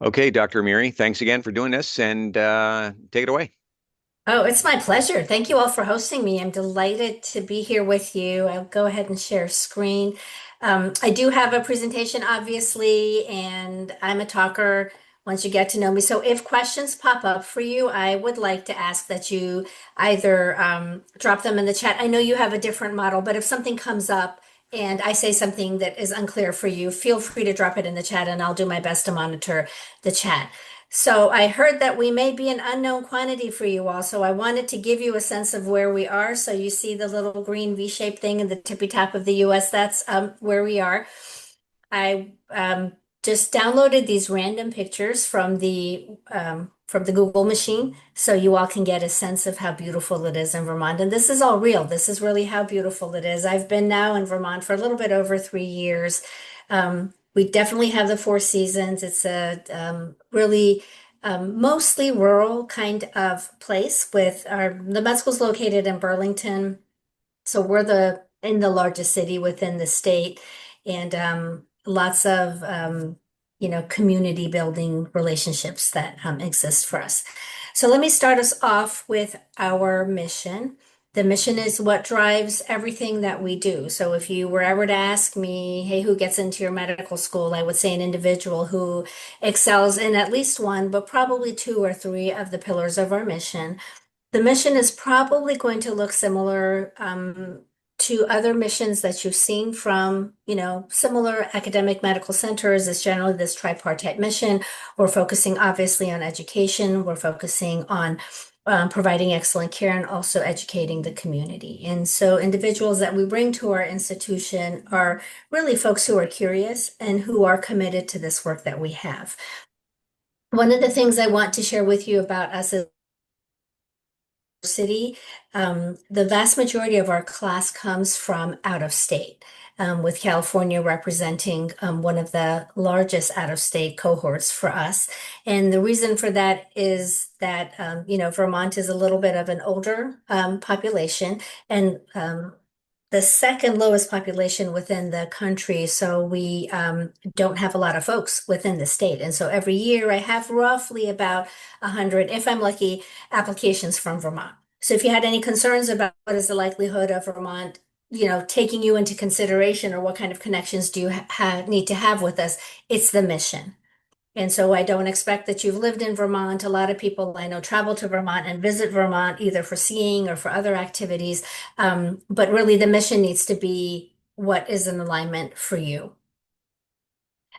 Okay, Dr. Amiri, thanks again for doing this and take it away. Oh, it's my pleasure. Thank you all for hosting me. I'm delighted to be here with you. I'll go ahead and share screen. I do have a presentation, obviously, and I'm a talker once you get to know me. So if questions pop up for you, I would like to ask that you either drop them in the chat. I know you have a different model, but if something comes up and I say something that is unclear for you, feel free to drop it in the chat and I'll do my best to monitor the chat. So I heard that we may be an unknown quantity for you all. So I wanted to give you a sense of where we are. So you see the little green V-shaped thing in the tippy top of the US, that's where we are. I just downloaded these random pictures from the Google machine, so you all can get a sense of how beautiful it is in Vermont. And this is all real. This is really how beautiful it is. I've been now in Vermont for a little bit over 3 years. We definitely have the four seasons. It's a really mostly rural kind of place with the med school's located in Burlington. So we're the in the largest city within the state, and lots of community building relationships that exist for us. So let me start us off with our mission. The mission is what drives everything that we do. So if you were ever to ask me, hey, who gets into your medical school? I would say an individual who excels in at least one, but probably two or three of the pillars of our mission. The mission is probably going to look similar to other missions that you've seen from, similar academic medical centers. It's generally this tripartite mission. We're focusing obviously on education. We're focusing on providing excellent care and also educating the community. And so individuals that we bring to our institution are really folks who are curious and who are committed to this work that we have. One of the things I want to share with you about us is city, the vast majority of our class comes from out of state, with California representing one of the largest out of state cohorts for us. And the reason for that is that, Vermont is a little bit of an older population and the second lowest population within the country. So we don't have a lot of folks within the state. And so every year I have roughly about 100, if I'm lucky, applications from Vermont. So if you had any concerns about what is the likelihood of Vermont, taking you into consideration or what kind of connections do you need to have with us, it's the mission. And so I don't expect that you've lived in Vermont. A lot of people I know travel to Vermont and visit Vermont either for skiing or for other activities. But really the mission needs to be what is in alignment for you.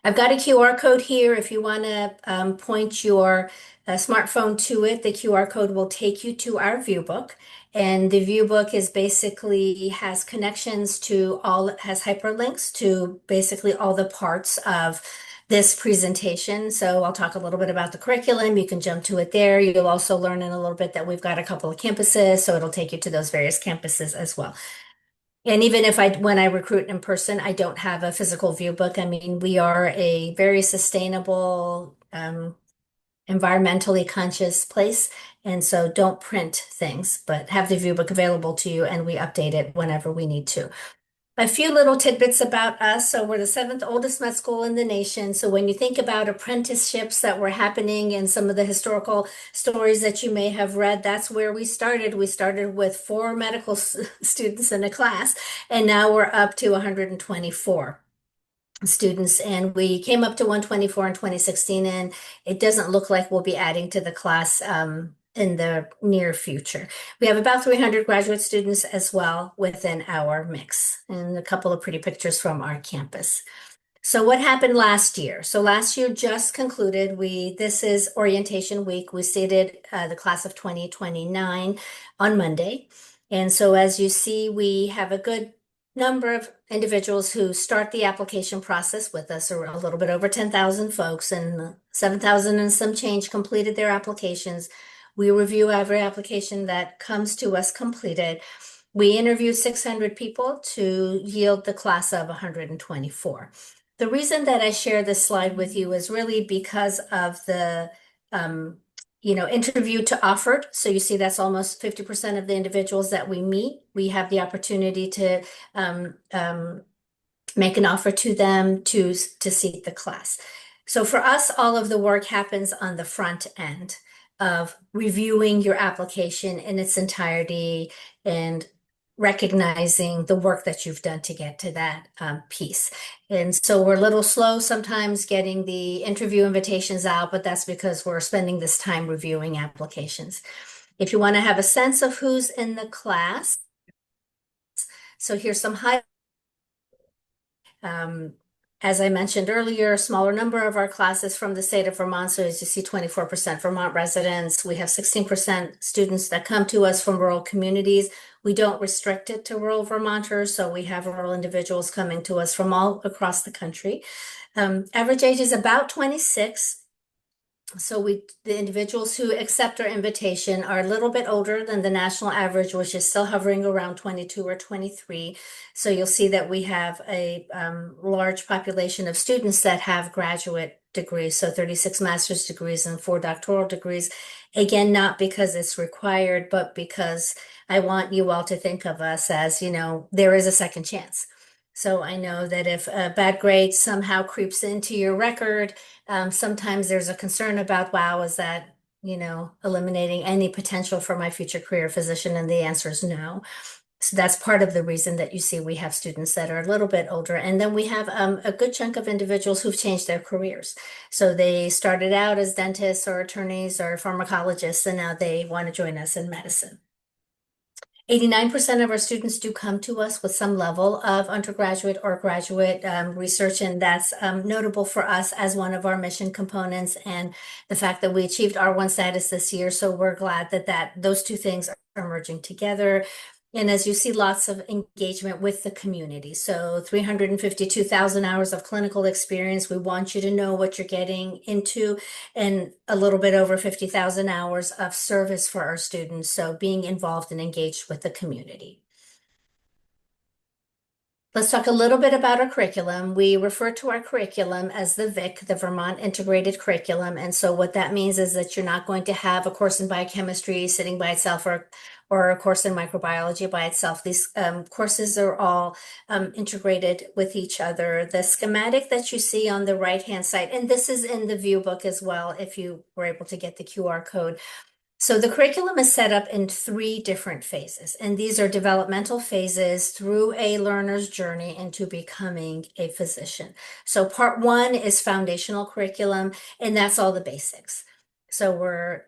I've got a QR code here. If you want to point your smartphone to it, the QR code will take you to our view book. And the view book is basically has connections to all, has hyperlinks to basically all the parts of this presentation. So I'll talk a little bit about the curriculum. You can jump to it there. You'll also learn in a little bit that we've got a couple of campuses, so it'll take you to those various campuses as well. And even if when I recruit in person, I don't have a physical view book. I mean, we are a very sustainable, environmentally conscious place. And so don't print things, but have the view book available to you and we update it whenever we need to. A few little tidbits about us. So we're the seventh oldest med school in the nation. So when you think about apprenticeships that were happening and some of the historical stories that you may have read, that's where we started. We started with four medical students in a class, and now we're up to 124 students, and we came up to 124 in 2016, and it doesn't look like we'll be adding to the class in the near future. We have about 300 graduate students as well within our mix, and a couple of pretty pictures from our campus. So what happened last year? So last year just concluded. This is orientation week. We seated the class of 2029 on Monday. And so as you see, we have a good number of individuals who start the application process with us, or a little bit over 10,000 folks, and 7,000 and some change completed their applications. We review every application that comes to us completed. We interviewed 600 people to yield the class of 124. The reason that I share this slide with you is really because of the interview to offered. So you see that's almost 50% of the individuals that we meet. We have the opportunity to make an offer to them to seat the class. So for us, all of the work happens on the front end of reviewing your application in its entirety and recognizing the work that you've done to get to that piece. And so we're a little slow sometimes getting the interview invitations out, but that's because we're spending this time reviewing applications. If you want to have a sense of who's in the class, so here's some highlights. Um, as I mentioned earlier, a smaller number of our classes from the state of Vermont. So as you see, 24% Vermont residents. We have 16% students that come to us from rural communities. We don't restrict it to rural Vermonters, so we have rural individuals coming to us from all across the country. Average age is about 26. So the individuals who accept our invitation are a little bit older than the national average, which is still hovering around 22 or 23. So you'll see that we have a large population of students that have graduate degrees, so 36 master's degrees and 4 doctoral degrees. Again, not because it's required, but because I want you all to think of us as, there is a second chance. So I know that if a bad grade somehow creeps into your record, sometimes there's a concern about, wow, is that, eliminating any potential for my future career physician? And the answer is no. So that's part of the reason that you see we have students that are a little bit older. And then we have a good chunk of individuals who've changed their careers. So they started out as dentists or attorneys or pharmacologists, and now they want to join us in medicine. 89% of our students do come to us with some level of undergraduate or graduate research, and that's notable for us as one of our mission components, and the fact that we achieved R1 status this year. So we're glad that those two things are merging together. And as you see, lots of engagement with the community. So 352,000 hours of clinical experience. We want you to know what you're getting into, and a little bit over 50,000 hours of service for our students. So being involved and engaged with the community. Let's talk a little bit about our curriculum. We refer to our curriculum as the VIC, the Vermont Integrated Curriculum. And so what that means is that you're not going to have a course in biochemistry sitting by itself, or a course in microbiology by itself. These courses are all integrated with each other. The schematic that you see on the right-hand side, and this is in the view book as well, if you were able to get the QR code. So the curriculum is set up in 3 different phases, and these are developmental phases through a learner's journey into becoming a physician. So part 1 is foundational curriculum, and that's all the basics. So we're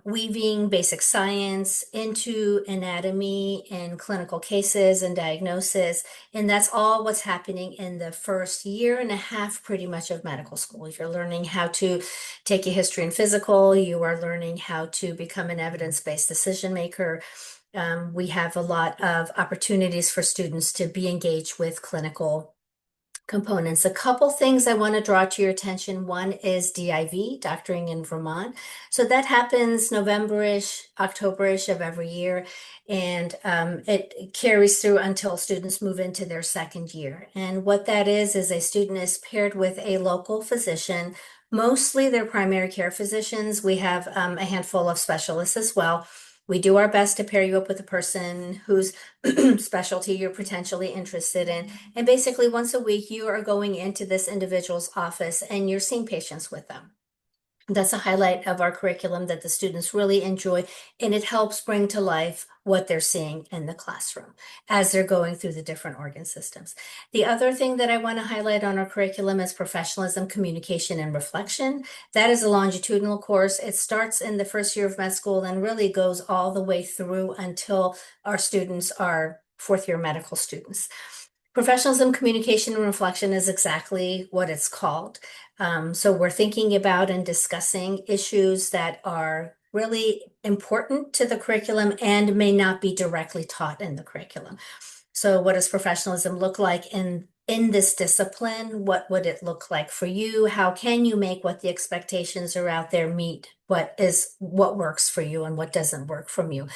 weaving basic science into anatomy and clinical cases and diagnosis, and that's all what's happening in the first year and a half pretty much of medical school. You're learning how to take a history and physical, you are learning how to become an evidence-based decision maker. We have a lot of opportunities for students to be engaged with clinical components. A couple things I want to draw to your attention. One is DIV, Doctoring in Vermont. So that happens November-ish, October-ish of every year, and it carries through until students move into their second year. And what that is a student is paired with a local physician. Mostly they're primary care physicians. We have a handful of specialists as well. We do our best to pair you up with a person whose specialty you're potentially interested in. And basically, once a week, you are going into this individual's office and you're seeing patients with them. That's a highlight of our curriculum that the students really enjoy, and it helps bring to life what they're seeing in the classroom as they're going through the different organ systems. The other thing that I want to highlight on our curriculum is professionalism, communication, and reflection. That is a longitudinal course. It starts in the first year of med school and really goes all the way through until our students are 4th-year medical students. Professionalism, communication, and reflection is exactly what it's called. So we're thinking about and discussing issues that are really important to the curriculum and may not be directly taught in the curriculum. So what does professionalism look like in this discipline? What would it look like for you? How can you make what the expectations are out there meet what works for you and what doesn't work from you?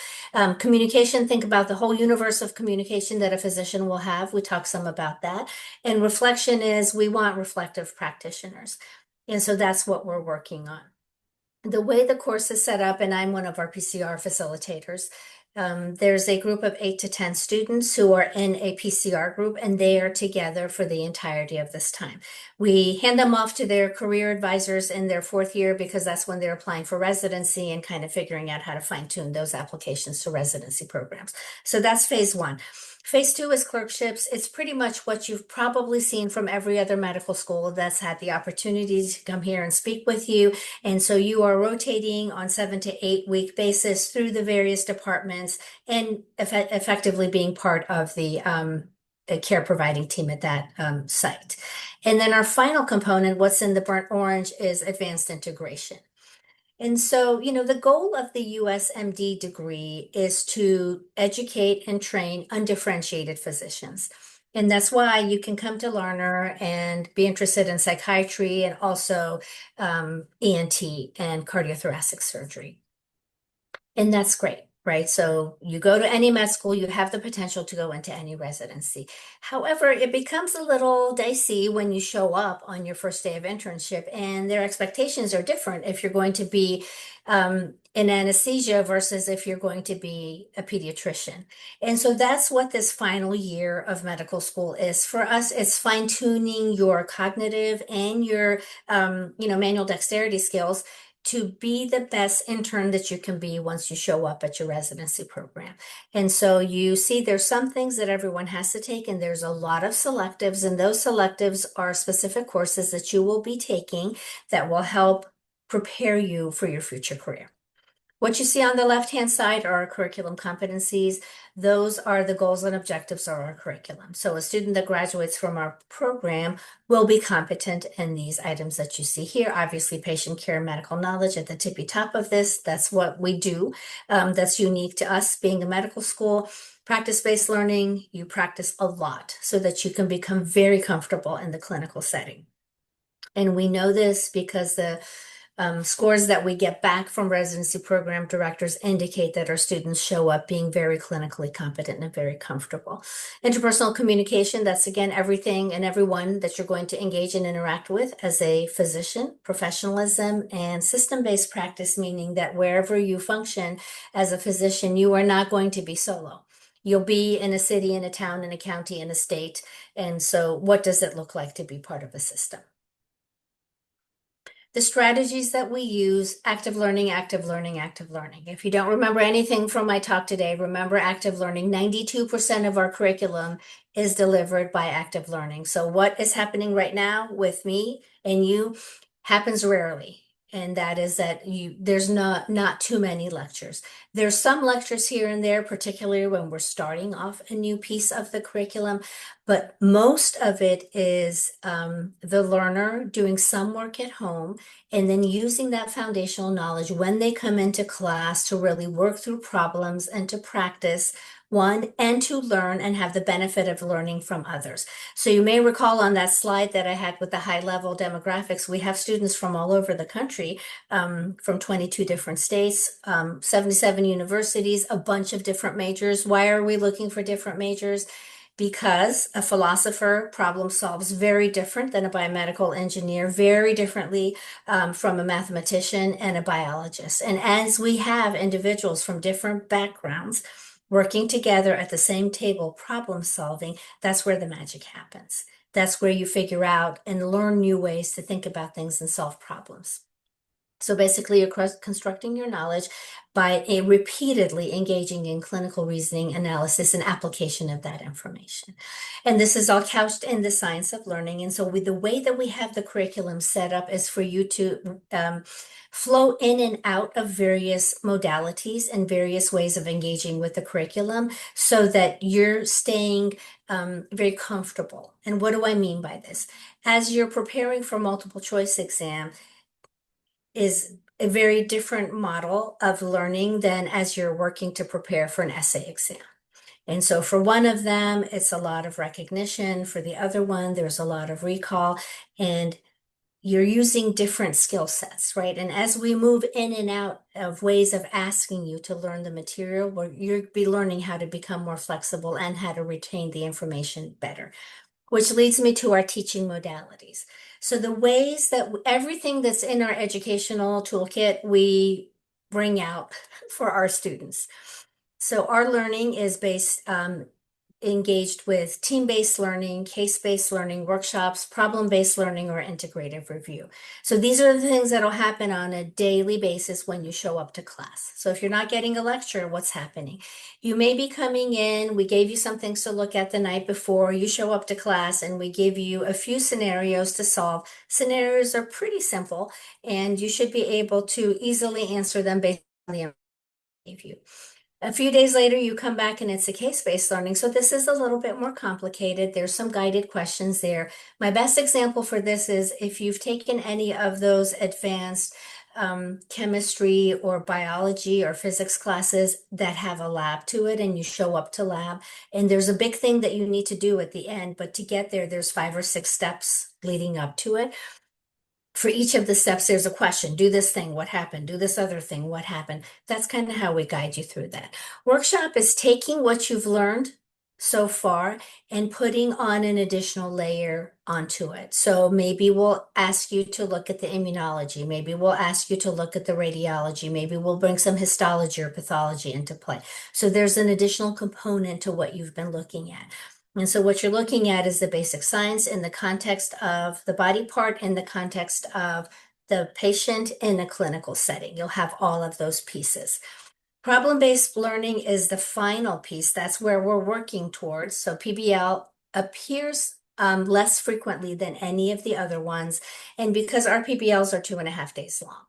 Communication, think about the whole universe of communication that a physician will have. We talk some about that. And reflection is we want reflective practitioners. And so that's what we're working on. The way the course is set up, and I'm one of our PCR facilitators, There's a group of 8 to 10 students who are in a PCR group, and they are together for the entirety of this time. We hand them off to their career advisors in their fourth year because that's when they're applying for residency and kind of figuring out how to fine tune those applications to residency programs. So that's phase one. Phase two is clerkships. It's pretty much what you've probably seen from every other medical school that's had the opportunity to come here and speak with you. And so you are rotating on 7 to 8 week basis through the various departments and effectively being part of the care providing team at that site. And then our final component, what's in the burnt orange, is advanced integration. And so, the goal of the USMD degree is to educate and train undifferentiated physicians. And that's why you can come to Larner and be interested in psychiatry and also ENT and cardiothoracic surgery. And that's great, right? So you go to any med school, you have the potential to go into any residency. However, it becomes a little dicey when you show up on your first day of internship, and their expectations are different if you're going to be in anesthesia versus if you're going to be a pediatrician. And so that's what this final year of medical school is. For us, it's fine-tuning your cognitive and your manual dexterity skills to be the best intern that you can be once you show up at your residency program. And so you see there's some things that everyone has to take, and there's a lot of selectives, and those selectives are specific courses that you will be taking that will help prepare you for your future career. What you see on the left-hand side are our curriculum competencies. Those are the goals and objectives of our curriculum. So a student that graduates from our program will be competent in these items that you see here. Obviously, patient care and medical knowledge at the tippy top of this. That's what we do. That's unique to us being a medical school. Practice-based learning, you practice a lot so that you can become very comfortable in the clinical setting. And we know this because the scores that we get back from residency program directors indicate that our students show up being very clinically competent and very comfortable. Interpersonal communication, that's again everything and everyone that you're going to engage and interact with as a physician. Professionalism and system-based practice, meaning that wherever you function as a physician, you are not going to be solo. You'll be in a city, in a town, in a county, in a state. And so what does it look like to be part of a system? The strategies that we use: active learning, active learning, active learning. If you don't remember anything from my talk today, remember active learning. 92% of our curriculum is delivered by active learning. So what is happening right now with me and you happens rarely. And that is that there's not too many lectures. There's some lectures here and there, particularly when we're starting off a new piece of the curriculum, but most of it is the learner doing some work at home and then using that foundational knowledge when they come into class to really work through problems and to practice one and to learn and have the benefit of learning from others. So you may recall on that slide that I had with the high level demographics, we have students from all over the country, from 22 different states, 77 universities, a bunch of different majors. Why are we looking for different majors? Because a philosopher problem solves very different than a biomedical engineer, very differently from a mathematician and a biologist. And as we have individuals from different backgrounds working together at the same table, problem solving, that's where the magic happens. That's where you figure out and learn new ways to think about things and solve problems. So basically, you're constructing your knowledge by repeatedly engaging in clinical reasoning, analysis, and application of that information. And this is all couched in the science of learning. And so the way that we have the curriculum set up is for you to flow in and out of various modalities and various ways of engaging with the curriculum so that you're staying very comfortable. And what do I mean by this? As you're preparing for multiple choice exam, is a very different model of learning than as you're working to prepare for an essay exam. And so for one of them, it's a lot of recognition. For the other one, there's a lot of recall, and you're using different skill sets, right? And as we move in and out of ways of asking you to learn the material, you'll be learning how to become more flexible and how to retain the information better, which leads me to our teaching modalities. So the ways that everything that's in our educational toolkit, we bring out for our students. So our learning is engaged with team-based learning, case-based learning, workshops, problem-based learning, or integrative review. So these are the things that'll happen on a daily basis when you show up to class. So if you're not getting a lecture, what's happening? You may be coming in, we gave you some things to look at the night before, you show up to class, and we give you a few scenarios to solve. Scenarios are pretty simple, and you should be able to easily answer them based on the information I gave you. A few days later, you come back and it's a case-based learning. So this is a little bit more complicated. There's some guided questions there. My best example for this is if you've taken any of those advanced chemistry or biology or physics classes that have a lab to it, and you show up to lab, and there's a big thing that you need to do at the end, but to get there, there's 5 or 6 steps leading up to it. For each of the steps, there's a question. Do this thing, what happened? Do this other thing, what happened? That's kind of how we guide you through that. Workshop is taking what you've learned so far and putting on an additional layer onto it. So maybe we'll ask you to look at the immunology. Maybe we'll ask you to look at the radiology. Maybe we'll bring some histology or pathology into play. So there's an additional component to what you've been looking at. And so what you're looking at is the basic science in the context of the body part, in the context of the patient in a clinical setting. You'll have all of those pieces. Problem-based learning is the final piece. That's where we're working towards. So PBL appears less frequently than any of the other ones. And because our PBLs are 2.5 days long.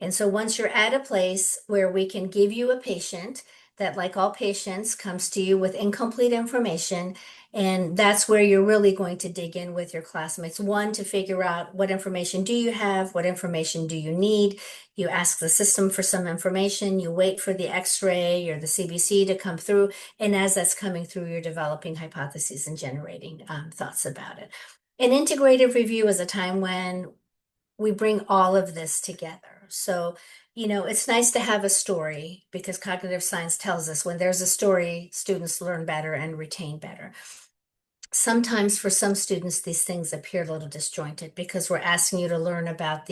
And so once you're at a place where we can give you a patient that, like all patients, comes to you with incomplete information, and that's where you're really going to dig in with your classmates. One, to figure out what information do you have, what information do you need. You ask the system for some information, you wait for the X-ray or the CBC to come through, and as that's coming through, you're developing hypotheses and generating thoughts about it. An integrative review is a time when we bring all of this together. So, it's nice to have a story because cognitive science tells us when there's a story, students learn better and retain better. Sometimes for some students, these things appear a little disjointed because we're asking you to learn about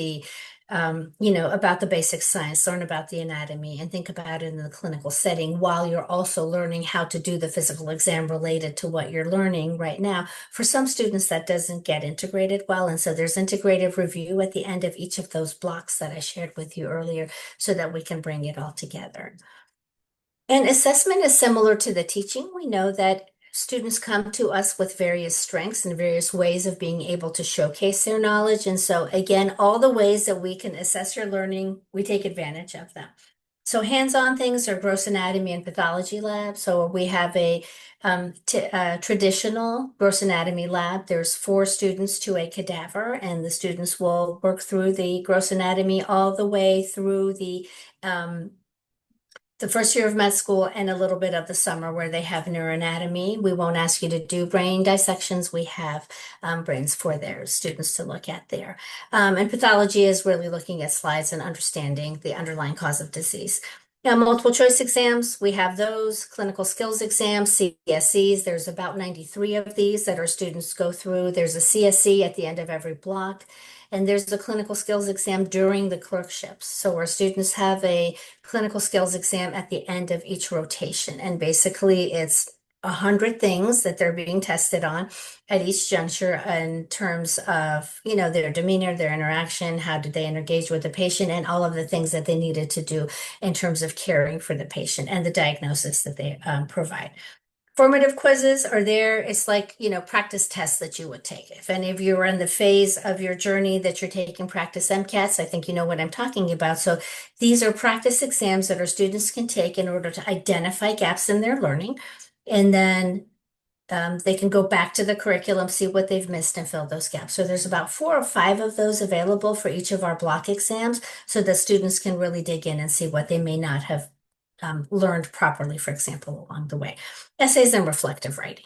about the basic science, learn about the anatomy, and think about it in the clinical setting while you're also learning how to do the physical exam related to what you're learning right now. For some students, that doesn't get integrated well. And so there's integrative review at the end of each of those blocks that I shared with you earlier so that we can bring it all together. And assessment is similar to the teaching. We know that students come to us with various strengths and various ways of being able to showcase their knowledge. And so again, all the ways that we can assess your learning, we take advantage of them. So hands-on things are gross anatomy and pathology lab. So we have a traditional gross anatomy lab. There's 4 students to a cadaver, and the students will work through the gross anatomy all the way through the first year of med school and a little bit of the summer where they have neuroanatomy. We won't ask you to do brain dissections. We have brains for their students to look at there. And pathology is really looking at slides and understanding the underlying cause of disease. Now, multiple choice exams, we have those, clinical skills exams, CSEs. There's about 93 of these that our students go through. There's a CSE at the end of every block. And there's a clinical skills exam during the clerkships. So our students have a clinical skills exam at the end of each rotation. And basically it's 100 things that they're being tested on at each juncture in terms of, their demeanor, their interaction, how did they engage with the patient, and all of the things that they needed to do in terms of caring for the patient and the diagnosis that they provide. Formative quizzes are there. It's like, practice tests that you would take. If any of you are in the phase of your journey that you're taking practice MCATs, I think you know what I'm talking about. So these are practice exams that our students can take in order to identify gaps in their learning. And then they can go back to the curriculum, see what they've missed, and fill those gaps. So there's about 4 or 5 of those available for each of our block exams so that students can really dig in and see what they may not have learned properly, for example, along the way. Essays and reflective writing.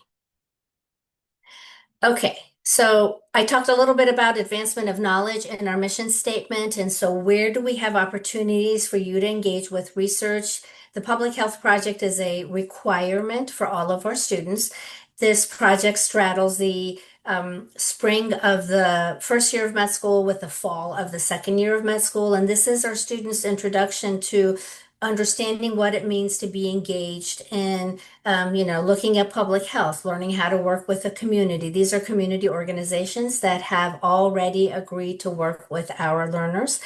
Okay, so I talked a little bit about advancement of knowledge in our mission statement. And so where do we have opportunities for you to engage with research? The Public Health Project is a requirement for all of our students. This project straddles the spring of the first year of med school with the fall of the second year of med school. And this is our students' introduction to understanding what it means to be engaged in, looking at public health, learning how to work with the community. These are community organizations that have already agreed to work with our learners,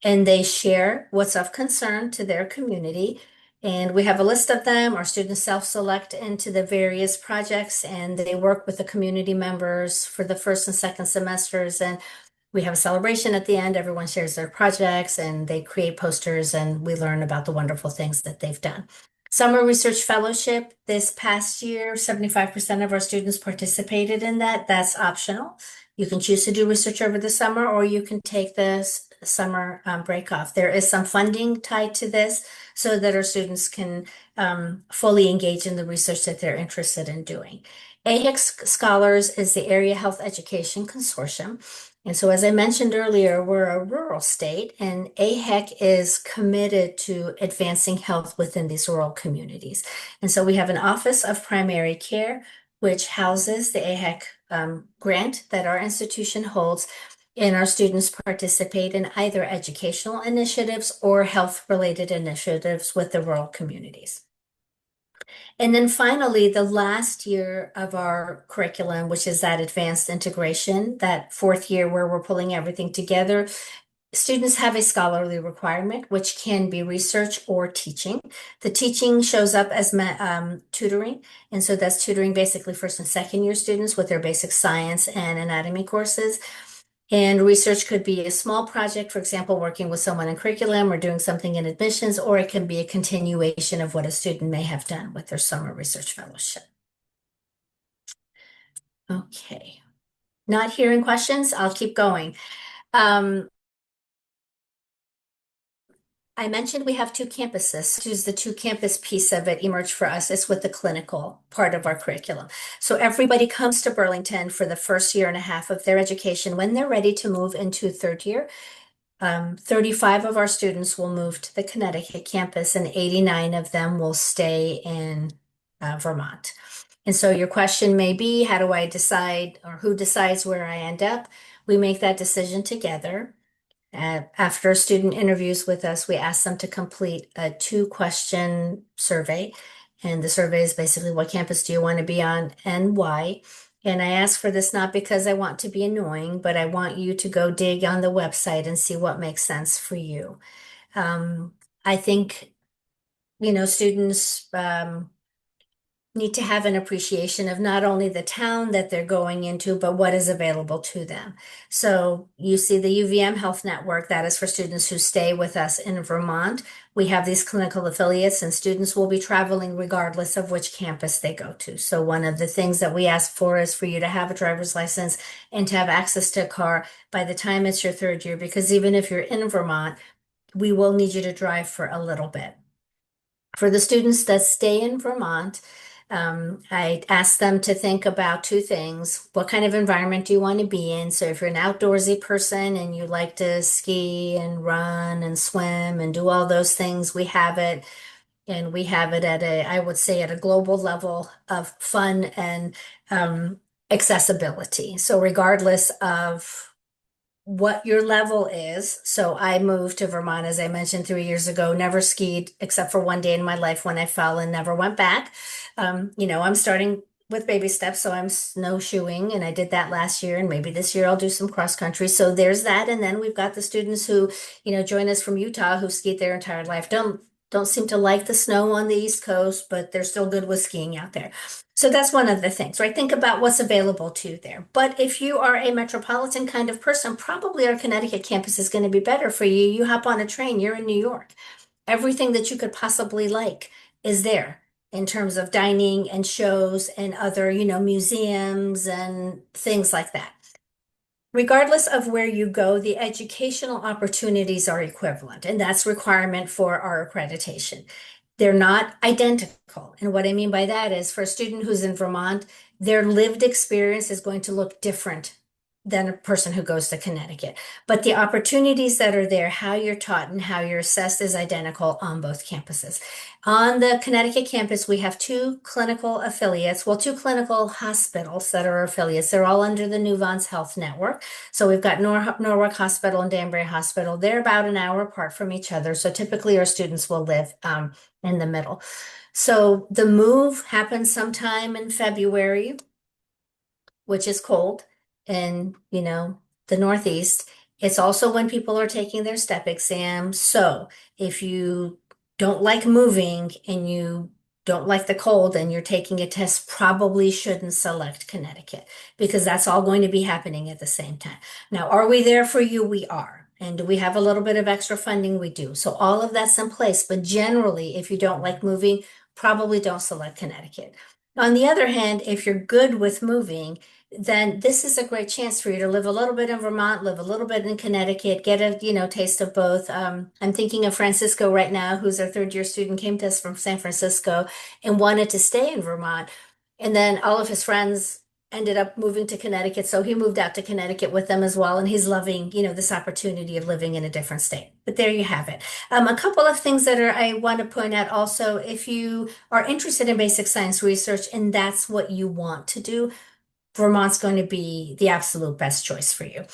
and they share what's of concern to their community. And we have a list of them. Our students self-select into the various projects, and they work with the community members for the first and second semesters. And we have a celebration at the end. Everyone shares their projects and they create posters, and we learn about the wonderful things that they've done. Summer Research Fellowship this past year, 75% of our students participated in that. That's optional. You can choose to do research over the summer, or you can take the summer break off. There is some funding tied to this so that our students can fully engage in the research that they're interested in doing. AHEC Scholars is the Area Health Education Consortium. And so, as I mentioned earlier, we're a rural state, and AHEC is committed to advancing health within these rural communities. And so, we have an Office of Primary Care, which houses the AHEC grant that our institution holds, and our students participate in either educational initiatives or health-related initiatives with the rural communities. And then finally, the last year of our curriculum, which is that advanced integration, that fourth year where we're pulling everything together, students have a scholarly requirement, which can be research or teaching. The teaching shows up as tutoring. And so that's tutoring basically first and second year students with their basic science and anatomy courses. And research could be a small project, for example, working with someone in curriculum or doing something in admissions, or it can be a continuation of what a student may have done with their summer research fellowship. Okay. Not hearing questions, I'll keep going. I mentioned we have two campuses. Choose the two campus piece of it emerged for us is with the clinical part of our curriculum. So everybody comes to Burlington for the first year and a half of their education. When they're ready to move into third year, 35 of our students will move to the Connecticut campus, and 89 of them will stay in Vermont. And so your question may be, how do I decide, or who decides where I end up? We make that decision together. After a student interviews with us, we ask them to complete a 2-question survey. And the survey is basically, what campus do you want to be on and why? And I ask for this not because I want to be annoying, but I want you to go dig on the website and see what makes sense for you. I think, students need to have an appreciation of not only the town that they're going into, but what is available to them. So you see the UVM Health Network, that is for students who stay with us in Vermont. We have these clinical affiliates, and students will be traveling regardless of which campus they go to. So one of the things that we ask for is for you to have a driver's license and to have access to a car by the time it's your third year, because even if you're in Vermont, we will need you to drive for a little bit. For the students that stay in Vermont, I ask them to think about 2 things. What kind of environment do you want to be in? So if you're an outdoorsy person and you like to ski and run and swim and do all those things, we have it. And we have it at I would say, at a global level of fun and accessibility. So regardless of what your level is. So I moved to Vermont, as I mentioned, 3 years ago, never skied except for one day in my life when I fell and never went back. I'm starting with baby steps, so I'm snowshoeing, and I did that last year, and maybe this year I'll do some cross country. So there's that. And then we've got the students who, join us from Utah who skied their entire life. Don't seem to like the snow on the East Coast, but they're still good with skiing out there. So that's one of the things, right? Think about what's available to you there. But if you are a metropolitan kind of person, probably our Connecticut campus is going to be better for you. You hop on a train, you're in New York. Everything that you could possibly like is there in terms of dining and shows and other, museums and things like that. Regardless of where you go, the educational opportunities are equivalent, and that's requirement for our accreditation. They're not identical. And what I mean by that is, for a student who's in Vermont, their lived experience is going to look different than a person who goes to Connecticut. But the opportunities that are there, how you're taught and how you're assessed is identical on both campuses. On the Connecticut campus, we have two clinical affiliates, well, two clinical hospitals that are affiliates. They're all under the Nuvance Health Network. So we've got Norwalk Hospital and Danbury Hospital. They're about an hour apart from each other. So typically our students will live in the middle. So the move happens sometime in February, which is cold in, the Northeast. It's also when people are taking their step exams. So if you don't like moving and you don't like the cold and you're taking a test, probably shouldn't select Connecticut because that's all going to be happening at the same time. Now, are we there for you? We are. And do we have a little bit of extra funding? We do. So all of that's in place. But generally, if you don't like moving, probably don't select Connecticut. On the other hand, if you're good with moving, then this is a great chance for you to live a little bit in Vermont, live a little bit in Connecticut, get a, taste of both. I'm thinking of Francisco right now, who's our third year student, came to us from San Francisco and wanted to stay in Vermont. And then all of his friends ended up moving to Connecticut. So he moved out to Connecticut with them as well. And he's loving, this opportunity of living in a different state. But there you have it. A couple of things that I want to point out also, if you are interested in basic science research and that's what you want to do, Vermont's going to be the absolute best choice for you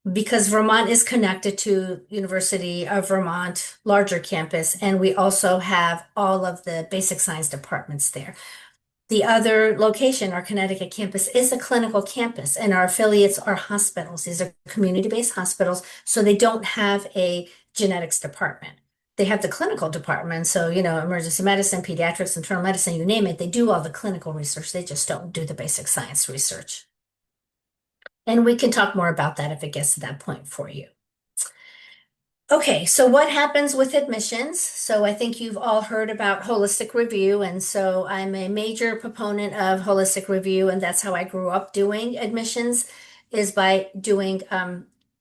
because Vermont is connected to University of Vermont, larger campus, and we also have all of the basic science departments there. The other location, our Connecticut campus, is a clinical campus, and our affiliates are hospitals. These are community-based hospitals, so they don't have a genetics department. They have the clinical department, so, emergency medicine, pediatrics, internal medicine, you name it, they do all the clinical research. They just don't do the basic science research. And we can talk more about that if it gets to that point for you. Okay, so what happens with admissions? So I think you've all heard about holistic review, and so I'm a major proponent of holistic review, and that's how I grew up doing admissions, is by doing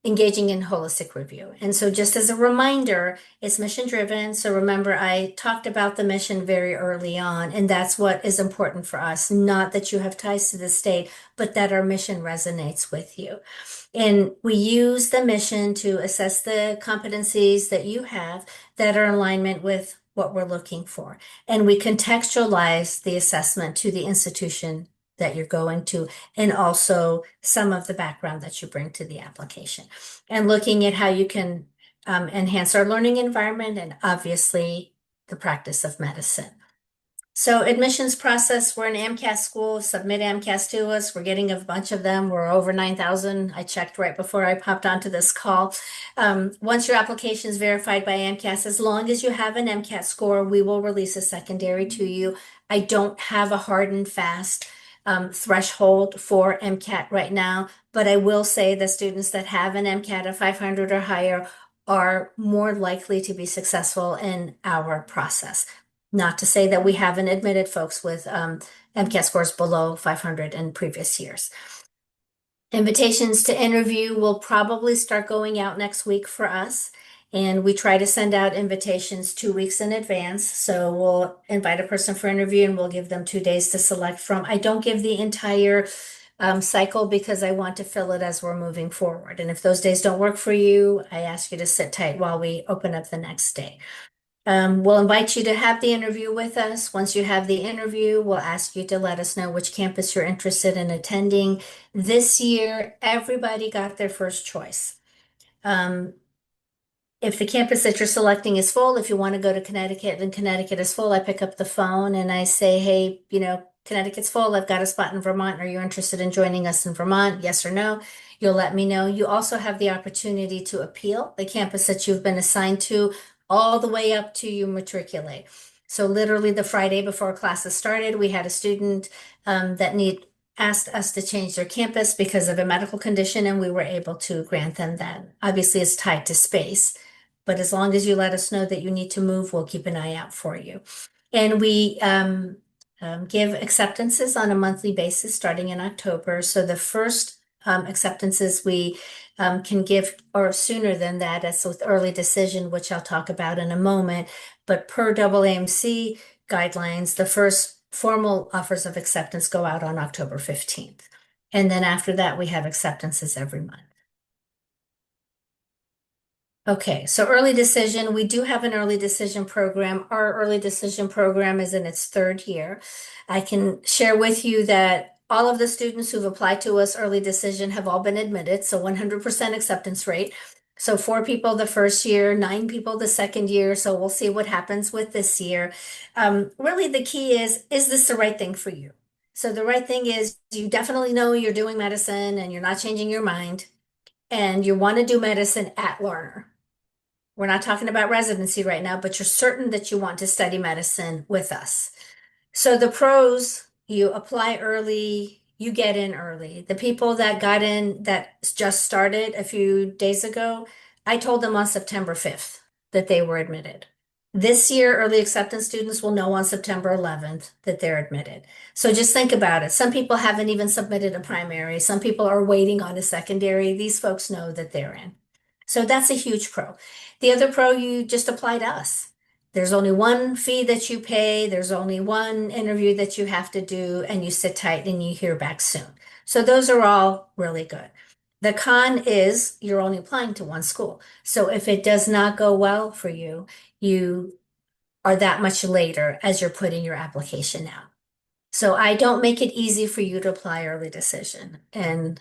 engaging in holistic review. And so just as a reminder, it's mission driven. So remember, I talked about the mission very early on, and that's what is important for us, not that you have ties to the state, but that our mission resonates with you. And we use the mission to assess the competencies that you have that are in alignment with what we're looking for. And we contextualize the assessment to the institution that you're going to, and also some of the background that you bring to the application. And looking at how you can enhance our learning environment and obviously the practice of medicine. So admissions process, we're an AMCAS school, submit AMCAS to us. We're getting a bunch of them. We're over 9,000. I checked right before I popped onto this call. Once your application is verified by AMCAS, as long as you have an MCAT score, we will release a secondary to you. I don't have a hard and fast threshold for MCAT right now, but I will say the students that have an MCAT of 500 or higher are more likely to be successful in our process. Not to say that we haven't admitted folks with MCAT scores below 500 in previous years. Invitations to interview will probably start going out next week for us. And we try to send out invitations 2 weeks in advance. So we'll invite a person for interview and we'll give them 2 days to select from. I don't give the entire cycle because I want to fill it as we're moving forward. And if those days don't work for you, I ask you to sit tight while we open up the next day. We'll invite you to have the interview with us. Once you have the interview, we'll ask you to let us know which campus you're interested in attending. This year, everybody got their first choice. If the campus that you're selecting is full, if you want to go to Connecticut and Connecticut is full, I pick up the phone and I say, hey, Connecticut's full. I've got a spot in Vermont. Are you interested in joining us in Vermont? Yes or no? You'll let me know. You also have the opportunity to appeal the campus that you've been assigned to all the way up to you matriculate. So literally the Friday before classes started, we had a student that asked us to change their campus because of a medical condition, and we were able to grant them that. Obviously, it's tied to space, but as long as you let us know that you need to move, we'll keep an eye out for you. And we give acceptances on a monthly basis starting in October. So the first acceptances we can give or sooner than that as with early decision, which I'll talk about in a moment. But per AAMC guidelines, the first formal offers of acceptance go out on October 15th. And then after that, we have acceptances every month. Okay, so early decision, we do have an early decision program. Our early decision program is in its third year. I can share with you that all of the students who've applied to us early decision have all been admitted, so 100% acceptance rate. So 4 people the first year, 9 people the second year. So we'll see what happens with this year. Really, the key is this the right thing for you? So the right thing is you definitely know you're doing medicine and you're not changing your mind, and you want to do medicine at Larner. We're not talking about residency right now, but you're certain that you want to study medicine with us. So the pros, you apply early, you get in early. The people that got in that just started a few days ago, I told them on September 5th that they were admitted. This year, early acceptance students will know on September 11th that they're admitted. So just think about it. Some people haven't even submitted a primary. Some people are waiting on a secondary. These folks know that they're in. So that's a huge pro. The other pro, you just apply to us. There's only one fee that you pay, there's only one interview that you have to do, and you sit tight and you hear back soon. So those are all really good. The con is you're only applying to one school. So if it does not go well for you, you are that much later as you're putting your application out. So I don't make it easy for you to apply early decision. And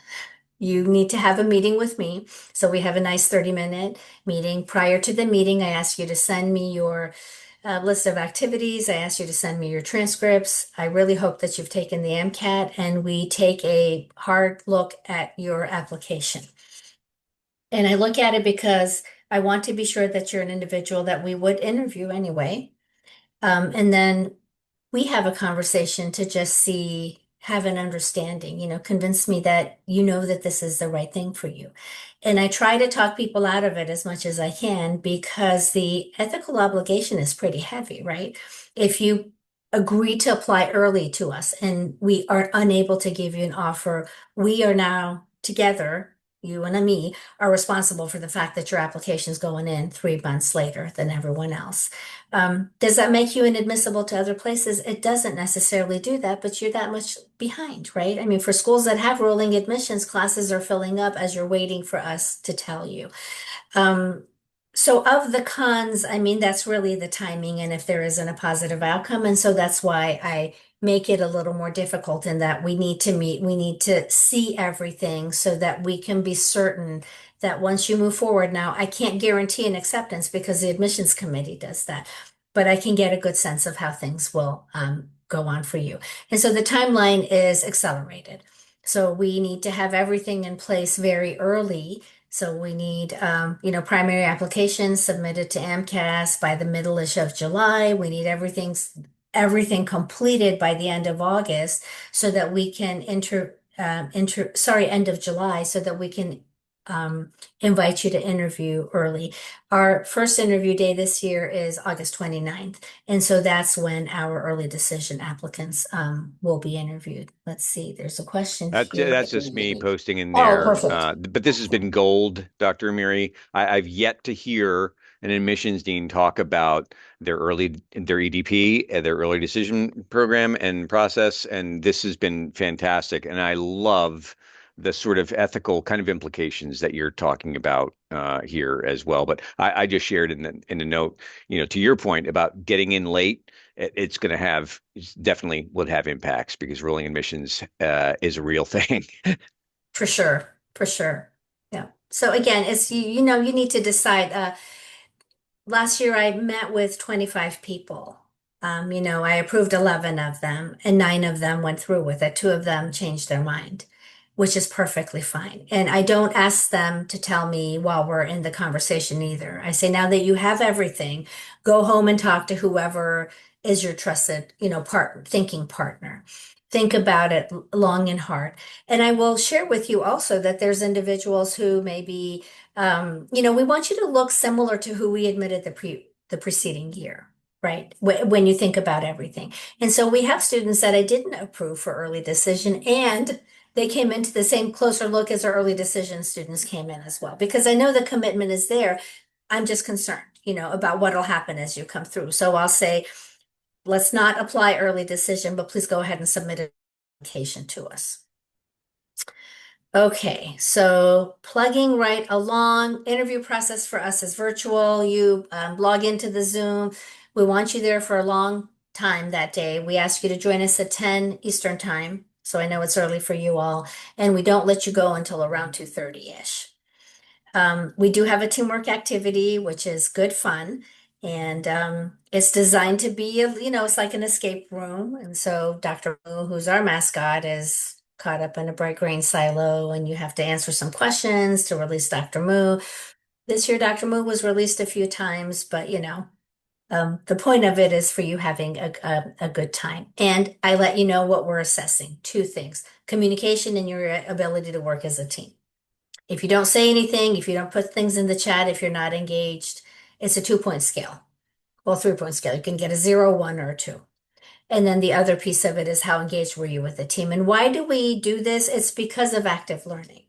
you need to have a meeting with me. So we have a nice 30-minute meeting. Prior to the meeting, I ask you to send me your list of activities. I ask you to send me your transcripts. I really hope that you've taken the MCAT and we take a hard look at your application. And I look at it because I want to be sure that you're an individual that we would interview anyway. And then we have a conversation to just see, have an understanding, convince me that you know that this is the right thing for you. And I try to talk people out of it as much as I can because the ethical obligation is pretty heavy, right? If you agree to apply early to us and we are unable to give you an offer, we are now together, you and me, are responsible for the fact that your application is going in 3 months later than everyone else. Does that make you inadmissible to other places? It doesn't necessarily do that, but you're that much behind, right? I mean, for schools that have rolling admissions, classes are filling up as you're waiting for us to tell you. Um, so of the cons, I mean, that's really the timing and if there isn't a positive outcome. And so that's why I make it a little more difficult in that we need to meet, we need to see everything so that we can be certain that once you move forward. Now, I can't guarantee an acceptance because the admissions committee does that, but I can get a good sense of how things will go on for you. And so the timeline is accelerated. So we need to have everything in place very early. So we need, primary applications submitted to AMCAS by the middle-ish of July. We need everything completed by the end of August so that we can end of July, so that we can invite you to interview early. Our first interview day this year is August 29th. And so that's when our early decision applicants will be interviewed. Let's see, there's a question here. That's just me posting in Oh, there. perfect. But this has been gold, Dr. Amiri. I've yet to hear an admissions dean talk about their EDP, their early decision program and process, and this has been fantastic. And I love the sort of ethical kind of implications that you're talking about here as well. But I just shared in the note, to your point about getting in late, it's going to have definitely would have impacts because rolling admissions is a real thing. For sure, for sure. Yeah. So again, it's you need to decide. Last year I met with 25 people. I approved 11 of them and 9 of them went through with it. 2 of them changed their mind, which is perfectly fine. And I don't ask them to tell me while we're in the conversation either. I say, now that you have everything, go home and talk to whoever is your trusted, thinking partner. Think about it long and hard. And I will share with you also that there's individuals who maybe we want you to look similar to who we admitted the preceding year, right? When you think about everything. And so we have students that I didn't approve for early decision, and they came into the same closer look as our early decision students came in as well, because I know the commitment is there. I'm just concerned, about what'll happen as you come through. So I'll say, let's not apply early decision, but please go ahead and submit an application to us. Okay, so plugging right along, interview process for us is virtual. You log into the Zoom. We want you there for a long time that day. We ask you to join us at 10 Eastern time. So I know it's early for you all, and we don't let you go until around 2:30-ish. We do have a teamwork activity, which is good fun. And it's designed to be, it's like an escape room. And so Dr. Moo, who's our mascot, is caught up in a bright green silo, and you have to answer some questions to release Dr. Moo. This year, Dr. Moo was released a few times, but the point of it is for you having a good time. And I let you know what we're assessing. Two things: communication and your ability to work as a team. If you don't say anything, if you don't put things in the chat, if you're not engaged, it's a 2-point scale. Well, 3-point scale. You can get a 0, 1, or a 2. And then the other piece of it is how engaged were you with the team? And why do we do this? It's because of active learning.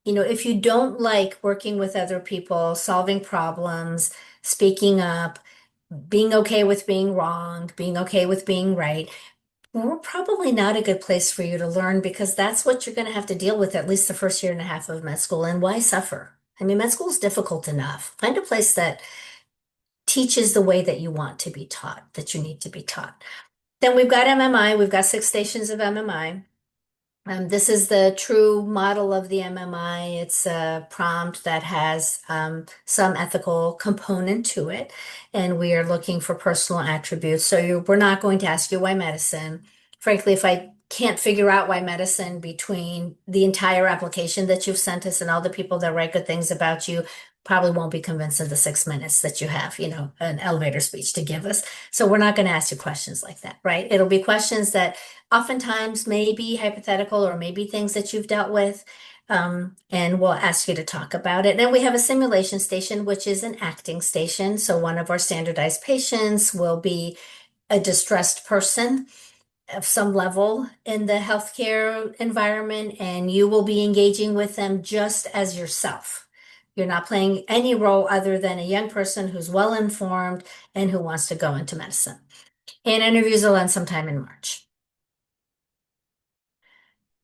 If you don't like working with other people, solving problems, speaking up, being okay with being wrong, being okay with being right, we're probably not a good place for you to learn, because that's what you're going to have to deal with at least the first year and a half of med school. And why suffer? I mean, med school is difficult enough. Find a place that teaches the way that you want to be taught, that you need to be taught. Then we've got MMI. We've got 6 stations of MMI. This is the true model of the MMI. It's a prompt that has some ethical component to it, and we are looking for personal attributes. So we're not going to ask you why medicine. Frankly, if I can't figure out why medicine between the entire application that you've sent us and all the people that write good things about you, probably won't be convinced in the 6 minutes that you have, an elevator speech to give us. So we're not going to ask you questions like that, right? It'll be questions that oftentimes may be hypothetical or maybe things that you've dealt with. And we'll ask you to talk about it. Then we have a simulation station, which is an acting station. So one of our standardized patients will be a distressed person of some level in the healthcare environment, and you will be engaging with them just as yourself. You're not playing any role other than a young person who's well informed and who wants to go into medicine. And interviews will end sometime in March.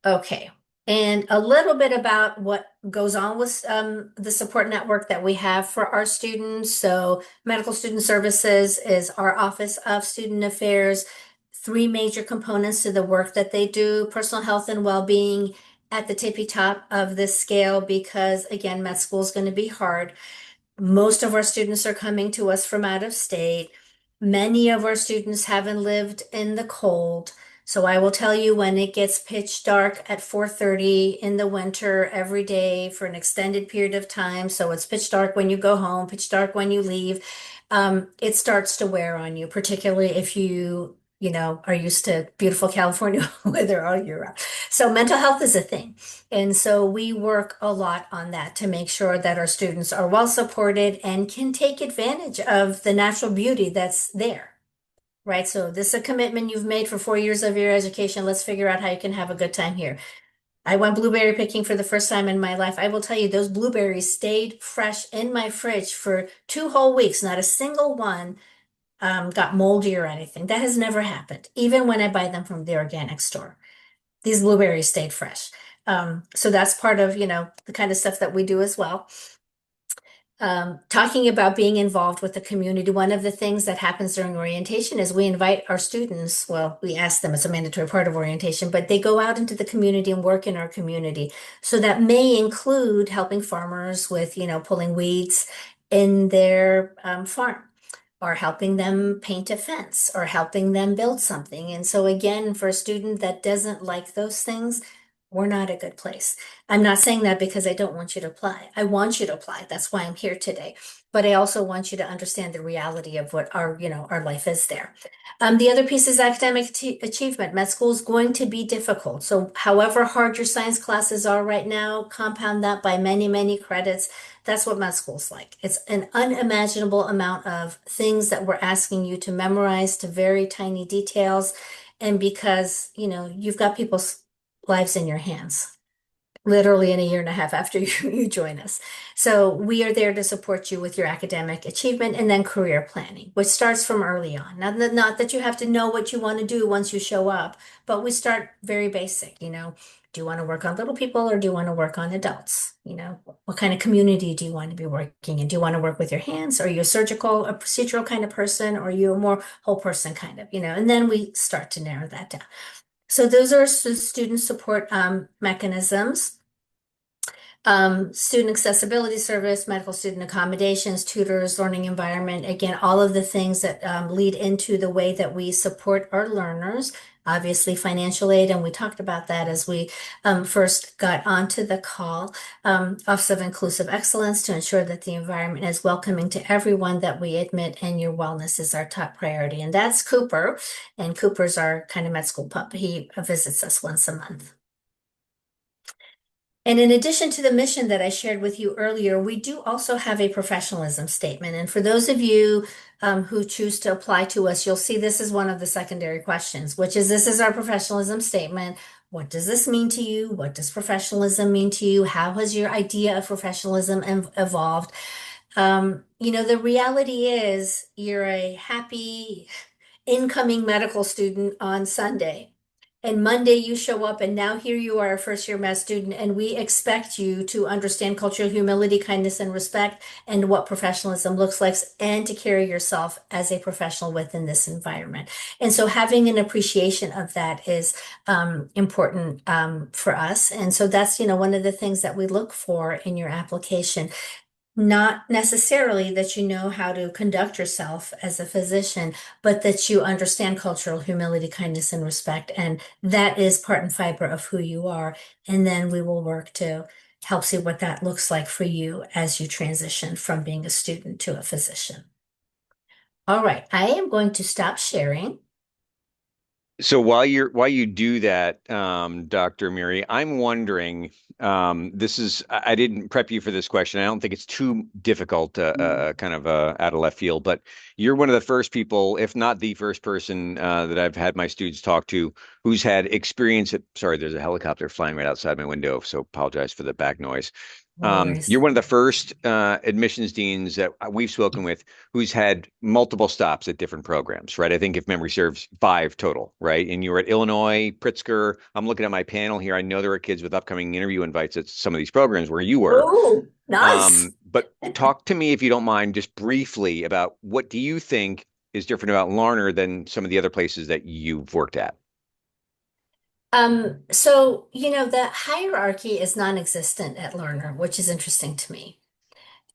Okay. And a little bit about what goes on with the support network that we have for our students. So, Medical Student Services is our Office of Student Affairs. 3 major components to the work that they do: personal health and well-being at the tippy top of this scale, because again, med school is going to be hard. Most of our students are coming to us from out of state. Many of our students haven't lived in the cold. So I will tell you, when it gets pitch dark at 4:30 in the winter every day for an extended period of time, so it's pitch dark when you go home, pitch dark when you leave, it starts to wear on you, particularly if you are used to beautiful California weather all year round. So mental health is a thing. And so we work a lot on that to make sure that our students are well supported and can take advantage of the natural beauty that's there, right? So this is a commitment you've made for 4 years of your education. Let's figure out how you can have a good time here. I went blueberry picking for the first time in my life. I will tell you, those blueberries stayed fresh in my fridge for 2 whole weeks. Not a single one got moldy or anything. That has never happened, even when I buy them from the organic store. These blueberries stayed fresh. So that's part of, the kind of stuff that we do as well. Talking about being involved with the community, one of the things that happens during orientation is we invite our students, well, we ask them, it's a mandatory part of orientation, but they go out into the community and work in our community. So that may include helping farmers with, pulling weeds in their farm, or helping them paint a fence, or helping them build something. And so again, for a student that doesn't like those things, we're not a good place. I'm not saying that because I don't want you to apply. I want you to apply. That's why I'm here today. But I also want you to understand the reality of what our life is there. The other piece is academic achievement. Med school is going to be difficult. So however hard your science classes are right now, compound that by many, many credits. That's what med school's like. It's an unimaginable amount of things that we're asking you to memorize to very tiny details. And because, you've got people's lives in your hands, literally in a year and a half after you join us. So we are there to support you with your academic achievement, and then career planning, which starts from early on. Not that you have to know what you want to do once you show up, but we start very basic, Do you want to work on little people or do you want to work on adults? What kind of community do you want to be working in? Do you want to work with your hands? Are you a surgical, a procedural kind of person, or are you a more whole person kind of, and then we start to narrow that down. So those are student support mechanisms. Student accessibility service, medical student accommodations, tutors, learning environment, again, all of the things that lead into the way that we support our learners. Obviously, financial aid, and we talked about that as we first got onto the call. Office of Inclusive Excellence to ensure that the environment is welcoming to everyone that we admit, and your wellness is our top priority. And that's Cooper, and Cooper's our kind of med school pup. He visits us once a month. And in addition to the mission that I shared with you earlier, we do also have a professionalism statement. And for those of you who choose to apply to us, you'll see this is one of the secondary questions, which is this is our professionalism statement. What does this mean to you? What does professionalism mean to you? How has your idea of professionalism evolved? The reality is you're a happy incoming medical student on Sunday. And Monday you show up and now here you are a first year med student and we expect you to understand cultural humility, kindness, and respect and what professionalism looks like and to carry yourself as a professional within this environment. And so having an appreciation of that is important for us. And so that's, one of the things that we look for in your application. Not necessarily that you know how to conduct yourself as a physician, but that you understand cultural humility, kindness, and respect. And that is part and fiber of who you are. And then we will work to help see what that looks like for you as you transition from being a student to a physician. All right, I am going to stop sharing. So while you do that, Dr. Amiri, I'm wondering, I didn't prep you for this question. I don't think it's too difficult, kind of out of left field, but you're one of the first people, if not the first person, that I've had my students talk to who's had experience sorry, there's a helicopter flying right outside my window, so apologize for the back noise. No worries. You're one of the first admissions deans that we've spoken with who's had multiple stops at different programs, right? I think if memory serves, 5 total, right? And you were at Illinois, Pritzker. I'm looking at my panel here. I know there are kids with upcoming interview invites at some of these programs where you were. Oh, nice. But talk to me, if you don't mind, just briefly about what do you think is different about Larner than some of the other places that you've worked at? The hierarchy is non-existent at Learner, which is interesting to me.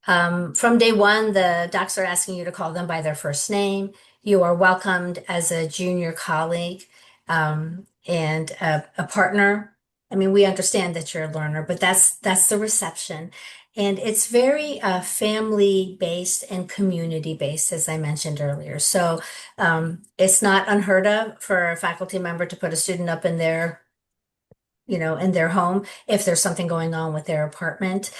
From day one, the docs are asking you to call them by their first name. You are welcomed as a junior colleague and a partner. I mean, we understand that you're a learner, but that's the reception. And it's very family based and community based, as I mentioned earlier. So it's not unheard of for a faculty member to put a student up in their home if there's something going on with their apartment.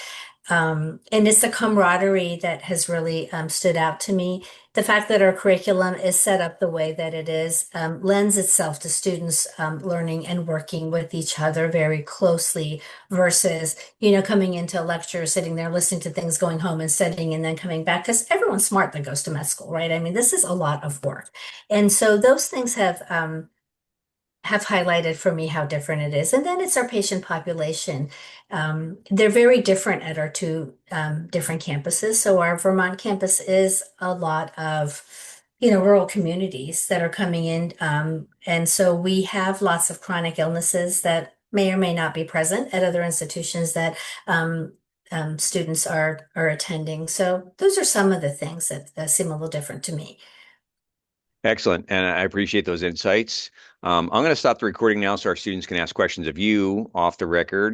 And it's the camaraderie that has really stood out to me. The fact that our curriculum is set up the way that it is lends itself to students learning and working with each other very closely versus, coming into a lecture, sitting there, listening to things, going home and studying and then coming back because everyone's smart that goes to med school, right? I mean, this is a lot of work. And so those things have highlighted for me how different it is. And then it's our patient population. They're very different at our two different campuses. So our Vermont campus is a lot of, rural communities that are coming in. And so we have lots of chronic illnesses that may or may not be present at other institutions that students are attending. So those are some of the things that seem a little different to me. Excellent. And I appreciate those insights. I'm going to stop the recording now so our students can ask questions of you off the record.